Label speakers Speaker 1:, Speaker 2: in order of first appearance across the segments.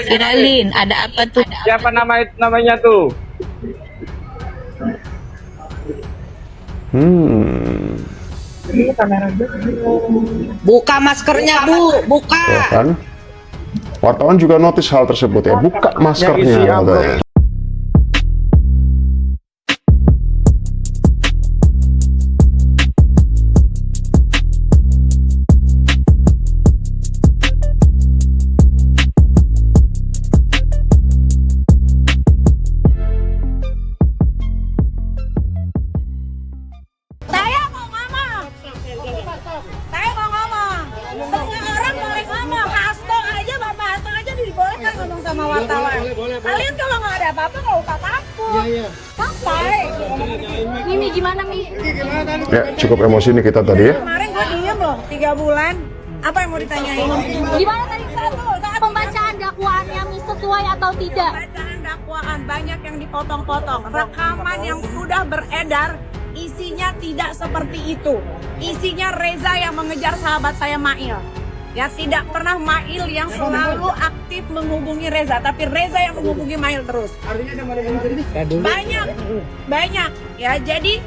Speaker 1: Viralin. Ada apa tuh?
Speaker 2: Siapa namanya tuh?
Speaker 3: Buka maskernya, Bu. Buka.
Speaker 4: Ya kan? Wartawan juga notice hal tersebut ya. Buka maskernya katanya.
Speaker 3: Saya mau ngomong. Semua orang boleh ngomong. Bapak Hasto aja dibolehkan ngomong sama wartawan. Kalian kalau nggak ada apa-apa nggak usah takut. Santai.
Speaker 5: Mimi gimana Mi?
Speaker 4: Ya, cukup emosi nih kita tadi ya.
Speaker 3: Kemarin gue diem loh 3 bulan. Apa yang mau ditanyain?
Speaker 5: Gimana tadi pembacaan dakwaannya Mi sesuai atau tidak?
Speaker 3: Bacaan dakwaan banyak yang dipotong-potong. Rekaman yang sudah beredar isinya tidak seperti itu. Isinya Reza yang mengejar sahabat saya Mail. Ya, tidak pernah Mail yang selalu aktif menghubungi Reza, tapi Reza yang menghubungi Mail terus. Banyak. Ya, jadi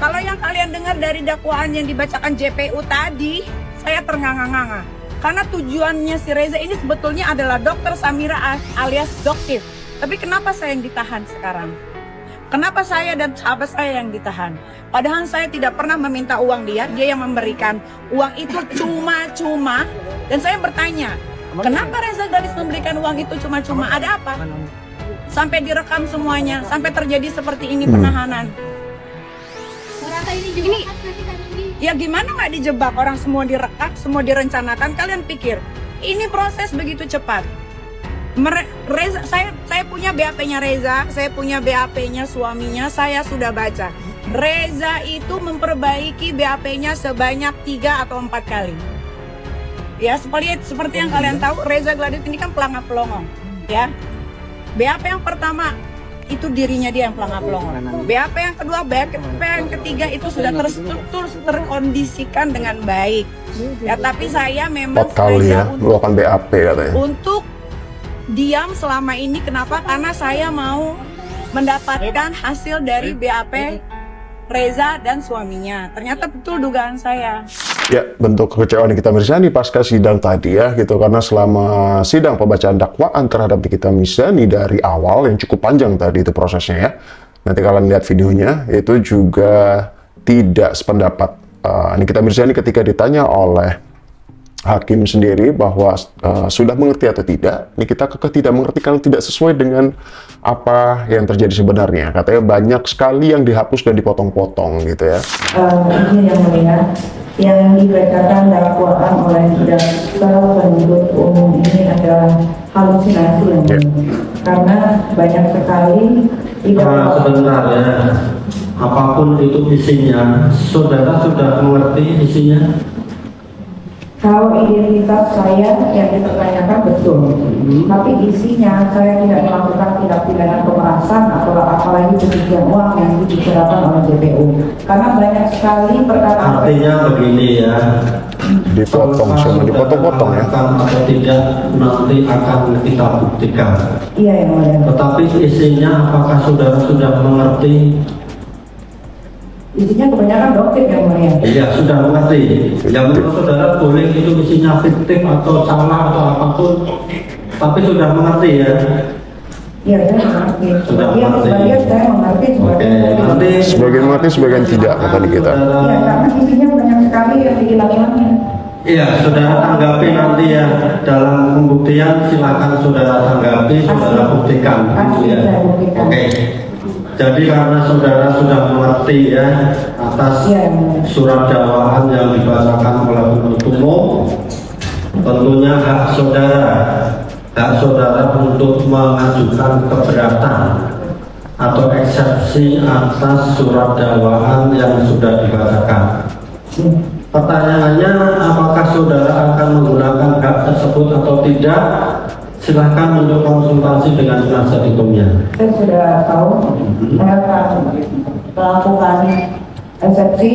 Speaker 3: kalau yang kalian dengar dari dakwaan yang dibacakan JPU tadi, saya ternganga-nganga. Karena tujuannya si Reza ini sebetulnya adalah Dokter Samira alias Doktif. Tapi kenapa saya yang ditahan sekarang? Kenapa saya dan sahabat saya yang ditahan? Padahal saya tidak pernah meminta uang dia yang memberikan. Uang itu cuma-cuma. Dan saya bertanya, kenapa Reza Galis memberikan uang itu cuma-cuma? Ada apa? Sampai direkam semuanya, sampai terjadi seperti ini penahanan. Ya gimana nggak dijebak? Orang semua direkam, semua direncanakan. Kalian pikir, ini proses begitu cepat? Reza, saya punya BAP-nya Reza, saya punya BAP-nya suaminya, saya sudah baca. Reza itu memperbaiki BAP-nya sebanyak 3 atau 4 kali. Ya, seperti yang kalian tahu, Reza Gladys ini kan pelangap-pelongong, ya. BAP yang pertama itu dirinya dia yang pelangap-pelongong. BAP yang kedua, BAP yang ketiga itu sudah terstruktur, terkondisikan dengan baik. Ya, tapi saya memang
Speaker 4: 4 kali ya, melakukan BAP katanya.
Speaker 3: Untuk diam selama ini. Kenapa? Karena saya mau mendapatkan hasil dari BAP Reza dan suaminya. Ternyata betul dugaan saya.
Speaker 4: Ya, bentuk kekecewaan Nikita Mirzani pasca sidang tadi ya gitu, karena selama sidang pembacaan dakwaan terhadap Nikita Mirzani dari awal yang cukup panjang tadi itu prosesnya ya. Nanti kalian lihat videonya, itu juga tidak sependapat Nikita Mirzani ketika ditanya oleh hakim sendiri bahwa sudah mengerti atau tidak. Nikita kekeh tidak mengerti kalau tidak sesuai dengan apa yang terjadi sebenarnya. Katanya banyak sekali yang dihapus dan dipotong-potong gitu ya.
Speaker 6: Ini yang mulia, yang dibacakan dakwaan oleh jaksa penuntut umum ini adalah halusinasi yang mulia. Karena banyak sekali
Speaker 7: sebenarnya apapun itu isinya, saudara sudah mengerti isinya.
Speaker 6: Kalau identitas saya yang dipertanyakan betul, tapi isinya saya tidak melakukan tindak pidana pemerasan atau apalagi pencucian uang yang dibicarakan oleh JPU. Karena banyak sekali perkara.
Speaker 7: Artinya begini ya,
Speaker 4: Dipotong semua, dipotong-potong ya.
Speaker 7: Atau tidak nanti akan kita buktikan.
Speaker 6: Iya yang mulia.
Speaker 7: Tetapi isinya apakah saudara sudah mengerti?
Speaker 6: Isinya kebanyakan dokter yang mulia.
Speaker 7: Iya, sudah mengerti. Yang menurut saudara boleh itu isinya fiktif atau salah atau apapun, tapi sudah mengerti ya.
Speaker 6: Iya, saya mengerti.
Speaker 7: Sudah
Speaker 6: Yang
Speaker 7: mengerti.
Speaker 6: sebagian saya mengerti,
Speaker 7: Oke, nanti
Speaker 4: Sebagian mengerti, sebagian tidak kata Nikita.
Speaker 6: Iya, karena isinya banyak sekali yang dihilang-hilangin.
Speaker 7: iya, saudara tanggapi nanti ya dalam pembuktian, silakan saudara tanggapi, saudara buktikan.
Speaker 6: Pasti
Speaker 7: Ya.
Speaker 6: saya buktikan.
Speaker 7: Oke. Jadi karena saudara sudah mengerti ya atas surat dakwaan yang dibacakan oleh penuntut umum, tentunya hak saudara untuk mengajukan keberatan atau eksepsi atas surat dakwaan yang sudah dibacakan. Pertanyaannya, apakah saudara akan menggunakan hak tersebut atau tidak? Silahkan untuk konsultasi dengan penasihat hukumnya.
Speaker 6: Saya sudah tahu, saya akan melakukan eksepsi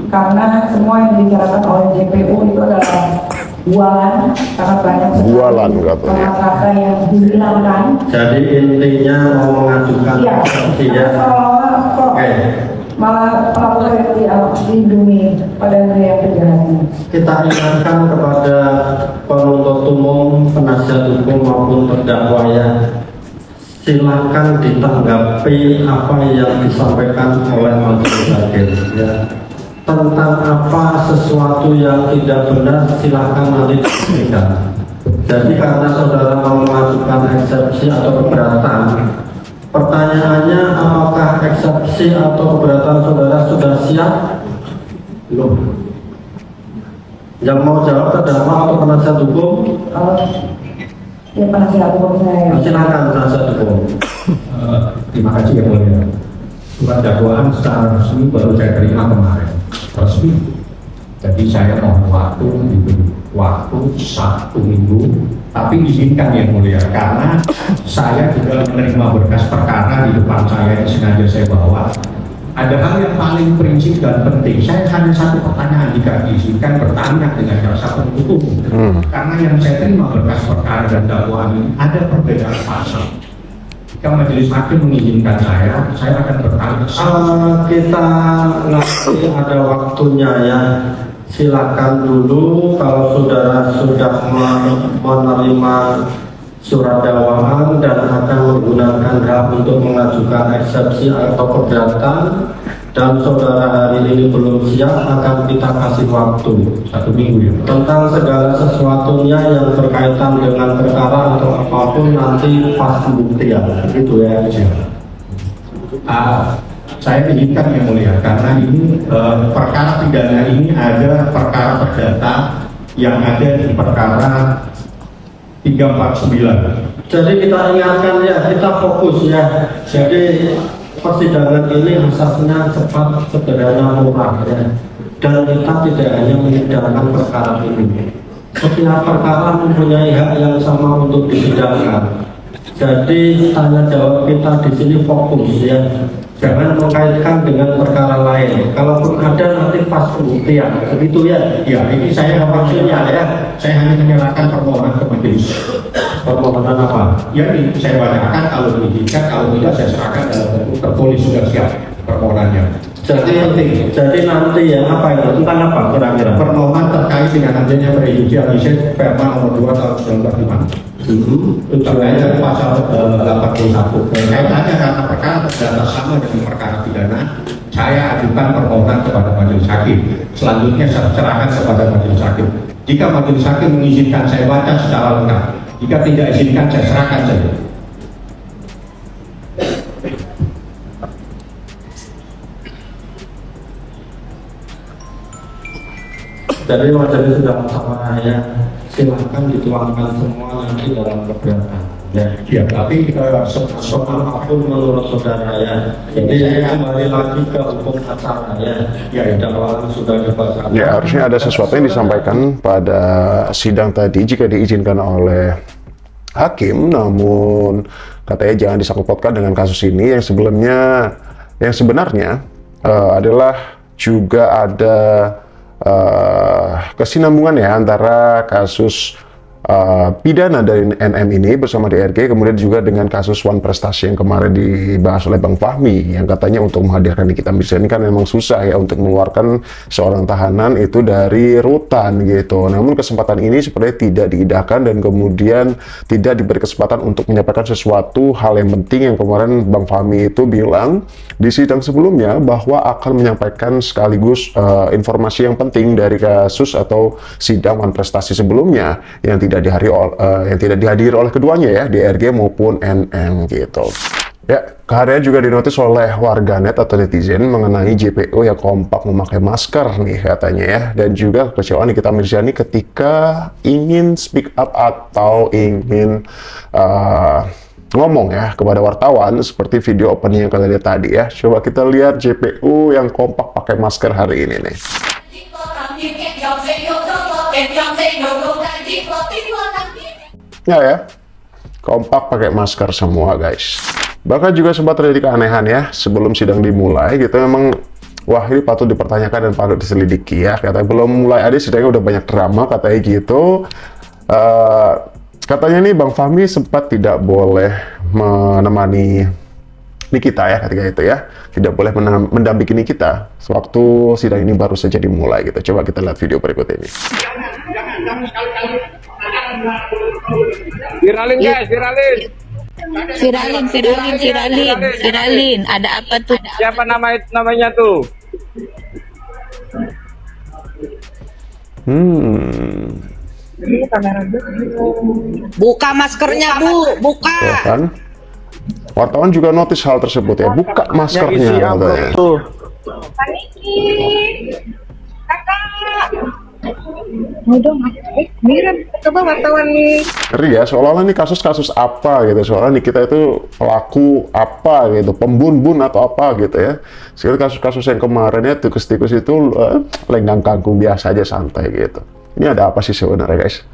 Speaker 6: karena semua yang dibicarakan oleh JPU itu adalah bualan, sangat banyak sekali
Speaker 4: Bualan katanya.
Speaker 6: kata-kata yang dihilangkan.
Speaker 7: Jadi intinya mau mengajukan
Speaker 6: Iya,
Speaker 7: eksepsi ya.
Speaker 6: seolah-olah kok
Speaker 7: Oke.
Speaker 6: malah pelapor dilindungi pada yang kejahatan.
Speaker 7: Kita ingatkan kepada penuntut umum, penasihat hukum maupun terdakwa ya, silakan ditanggapi apa yang disampaikan oleh majelis hakim ya. Tentang apa sesuatu yang tidak benar silakan nanti diberikan. Jadi karena saudara mau mengajukan eksepsi atau keberatan, pertanyaannya apakah eksepsi atau keberatan saudara sudah siap? Belum. Yang mau jawab terdakwa atau penasihat hukum?
Speaker 6: Ya penasihat hukum saya.
Speaker 7: Silakan penasihat hukum.
Speaker 8: Terima kasih yang mulia. Surat dakwaan secara resmi baru saya terima kemarin, resmi. Jadi saya mohon waktu, waktu 1 minggu, tapi izinkan yang mulia karena saya juga menerima berkas perkara di depan saya yang sengaja saya bawa. Ada hal yang paling prinsip dan penting. Saya hanya satu pertanyaan jika diizinkan bertanya dengan jaksa penuntut umum. Karena yang saya terima berkas perkara dan dakwaan ini ada perbedaan pasal. Jika majelis hakim mengizinkan saya akan bertanya.
Speaker 7: Kita nanti ada waktunya ya. Silakan dulu kalau saudara sudah menerima surat dakwaan dan akan menggunakan hak untuk mengajukan eksepsi atau keberatan dan saudara hari ini belum siap, akan kita kasih waktu
Speaker 8: 1 minggu ya.
Speaker 7: tentang segala sesuatunya yang berkaitan dengan perkara atau apapun nanti pas pembuktian gitu ya.
Speaker 8: Saya izinkan yang mulia karena ini perkara pidana ini ada perkara perdata yang ada di perkara 349.
Speaker 7: Jadi kita ingatkan ya, kita fokus ya. Jadi persidangan ini asasnya cepat, sederhana, murah ya. Dan kita tidak hanya menyidangkan perkara ini. Setiap perkara mempunyai hak yang sama untuk disidangkan. Jadi tanya jawab kita di sini fokus ya. Jangan mengkaitkan dengan perkara lain. Kalaupun ada nanti pas pembuktian, begitu ya.
Speaker 8: Ya, ini saya maksudnya ya. Saya hanya menyerahkan permohonan ke majelis.
Speaker 7: Permohonan apa?
Speaker 8: Ya, ini saya bacakan kalau diizinkan, kalau tidak saya serahkan dalam bentuk tertulis sudah siap permohonannya.
Speaker 7: Jadi nanti ya apa itu? Tentang apa kira-kira?
Speaker 8: Permohonan terkait dengan adanya prejudisial Perma nomor 2 tahun 1995. Terkait dengan pasal 81. Kaitannya karena perkara perdata sama dengan perkara pidana, saya ajukan permohonan kepada majelis hakim. Selanjutnya saya serahkan kepada majelis hakim. Jika majelis hakim mengizinkan saya baca secara lengkap, jika tidak izinkan saya serahkan saja.
Speaker 7: Jadi majelis sudah bersama ya, silakan dituangkan semua nanti dalam keberatan.
Speaker 8: Ya, tapi
Speaker 7: Soal apapun menurut saudara ya. Jadi saya kembali lagi ke hukum acara ya. Ya, dakwaan sudah dibacakan.
Speaker 4: Ya, harusnya ada sesuatu yang disampaikan pada sidang tadi jika diizinkan oleh hakim, namun katanya jangan disangkut pautkan dengan kasus ini yang sebenarnya adalah juga ada kesinambungan ya antara kasus pidana dari NM ini bersama DRG, kemudian juga dengan kasus One Prestasi yang kemarin dibahas oleh Bang Fahmi, yang katanya untuk menghadirkan Nikita Mirzani kan memang susah ya untuk mengeluarkan seorang tahanan itu dari rutan gitu. Namun kesempatan ini sepertinya tidak diindahkan dan kemudian tidak diberi kesempatan untuk menyampaikan sesuatu hal yang penting yang kemarin Bang Fahmi itu bilang di sidang sebelumnya bahwa akan menyampaikan sekaligus informasi yang penting dari kasus atau sidang One Prestasi sebelumnya yang tidak dihadiri oleh keduanya ya, DRG maupun NM gitu. Ya, kehadiran juga dinotis oleh warganet atau netizen mengenai JPO yang kompak memakai masker nih katanya ya, dan juga kekecewaan Nikita Mirzani ketika ingin speak up atau ingin ngomong ya kepada wartawan seperti video opening yang kalian lihat tadi ya. Coba kita lihat JPO yang kompak pakai masker hari ini nih. Ya, kompak pakai masker semua guys. Bahkan juga sempat terjadi keanehan ya sebelum sidang dimulai gitu. Memang wah ini patut dipertanyakan dan patut diselidiki ya. Katanya belum mulai ada sedangkan udah banyak drama katanya gitu. Katanya nih Bang Fahmi sempat tidak boleh menemani Nikita ya ketika itu ya, tidak boleh mendampingi Nikita sewaktu sidang ini baru saja dimulai gitu. Coba kita lihat video berikut ini.
Speaker 2: Viralin guys, viralin.
Speaker 1: Viralin. Ada apa tuh?
Speaker 2: Siapa namanya tuh?
Speaker 3: Buka maskernya, Bu. Buka.
Speaker 4: Tuh kan? Wartawan juga notice hal tersebut ya, buka maskernya katanya. Ngeri ya, seolah-olah ini kasus-kasus apa gitu, soalnya Nikita itu pelaku apa gitu, pembunuh atau apa gitu ya. Sekali kasus-kasus yang kemarin ya, tikus-tikus itu lenggang kangkung biasa aja, santai gitu. Ini ada apa sih sebenarnya guys?